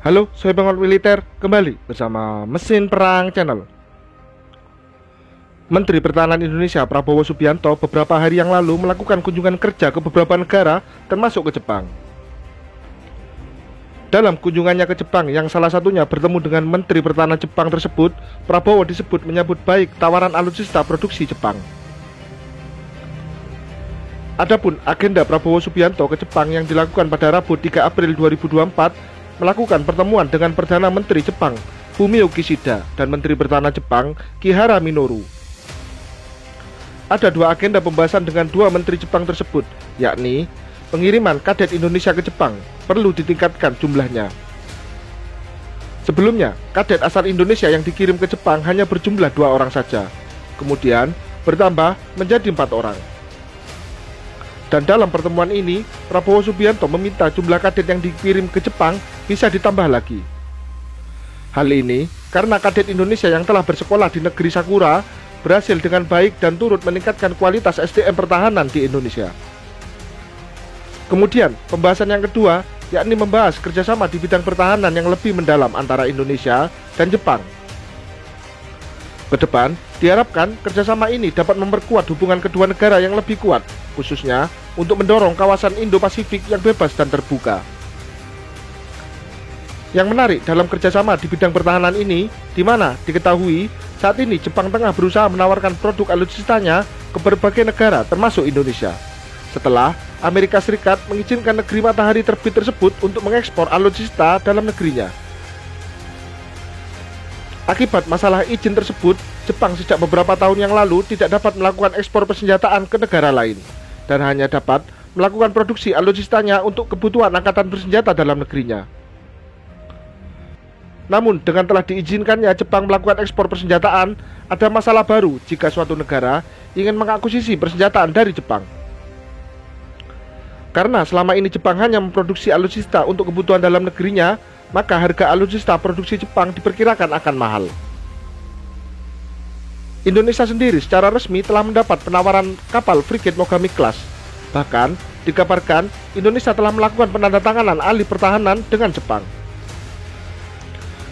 Halo, saya Pengamat Militer, kembali bersama Mesin Perang Channel. Menteri Pertahanan Indonesia Prabowo Subianto beberapa hari yang lalu melakukan kunjungan kerja ke beberapa negara, termasuk ke Jepang. Dalam kunjungannya ke Jepang, yang salah satunya bertemu dengan Menteri Pertahanan Jepang tersebut, Prabowo disebut menyambut baik tawaran alutsista produksi Jepang. Adapun agenda Prabowo Subianto ke Jepang yang dilakukan pada Rabu 3 April 2024 melakukan pertemuan dengan Perdana Menteri Jepang Fumio Kishida dan Menteri Pertahanan Jepang Kihara Minoru. Ada dua agenda pembahasan dengan dua menteri Jepang tersebut, yakni pengiriman kadet Indonesia ke Jepang perlu ditingkatkan jumlahnya. Sebelumnya, kadet asal Indonesia yang dikirim ke Jepang hanya berjumlah 2 orang saja, kemudian bertambah menjadi 4 orang. Dan dalam pertemuan ini, Prabowo Subianto meminta jumlah kadet yang dikirim ke Jepang bisa ditambah lagi. Hal ini karena kadet Indonesia yang telah bersekolah di negeri Sakura berhasil dengan baik dan turut meningkatkan kualitas SDM pertahanan di Indonesia. Kemudian, pembahasan yang kedua yakni membahas kerjasama di bidang pertahanan yang lebih mendalam antara Indonesia dan Jepang. Ke depan, diharapkan kerjasama ini dapat memperkuat hubungan kedua negara yang lebih kuat, khususnya untuk mendorong kawasan Indo-Pasifik yang bebas dan terbuka. Yang menarik dalam kerjasama di bidang pertahanan ini, di mana diketahui saat ini Jepang tengah berusaha menawarkan produk alutsistanya ke berbagai negara termasuk Indonesia, setelah Amerika Serikat mengizinkan negeri matahari terbit tersebut untuk mengekspor alutsista dalam negerinya. Akibat masalah izin tersebut, Jepang sejak beberapa tahun yang lalu tidak dapat melakukan ekspor persenjataan ke negara lain dan hanya dapat melakukan produksi alutsistanya untuk kebutuhan angkatan bersenjata dalam negerinya. Namun dengan telah diizinkannya Jepang melakukan ekspor persenjataan, ada masalah baru jika suatu negara ingin mengakuisisi persenjataan dari Jepang. Karena selama ini Jepang hanya memproduksi alutsista untuk kebutuhan dalam negerinya, maka harga alutsista produksi Jepang diperkirakan akan mahal. Indonesia sendiri secara resmi telah mendapat penawaran kapal frigate Mogami Class. Bahkan, dikabarkan Indonesia telah melakukan penandatanganan alih pertahanan dengan Jepang.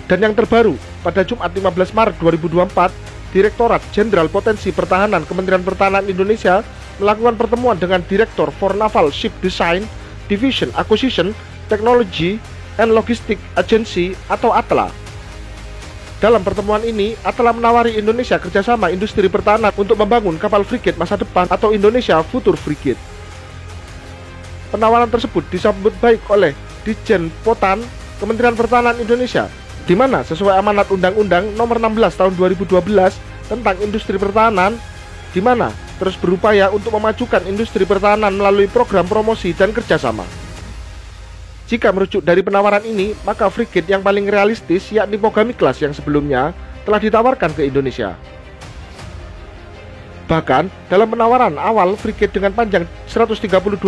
Dan yang terbaru, pada Jumat 15 Maret 2024, Direktorat Jenderal Potensi Pertahanan Kementerian Pertahanan Indonesia melakukan pertemuan dengan Direktur for Naval Ship Design, Division Acquisition, Technology, and Logistic Agency atau ATLA. Dalam pertemuan ini, ATLA menawari Indonesia kerjasama industri pertahanan untuk membangun kapal frigate masa depan atau Indonesia Future Frigate. Penawaran tersebut disambut baik oleh Ditjen Potan Kementerian Pertahanan Indonesia, di mana sesuai amanat Undang-Undang Nomor 16 Tahun 2012 tentang industri pertahanan, di mana terus berupaya untuk memajukan industri pertahanan melalui program promosi dan kerjasama. Jika merujuk dari penawaran ini, maka frigate yang paling realistis yakni Mogami Class yang sebelumnya telah ditawarkan ke Indonesia. Bahkan, dalam penawaran awal frigate dengan panjang 132,5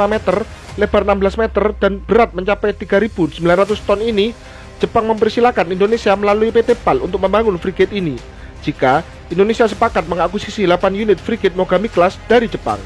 meter, lebar 16 meter, dan berat mencapai 3.900 ton ini, Jepang mempersilahkan Indonesia melalui PT PAL untuk membangun frigate ini, jika Indonesia sepakat mengakuisisi 8 unit frigate Mogami Class dari Jepang.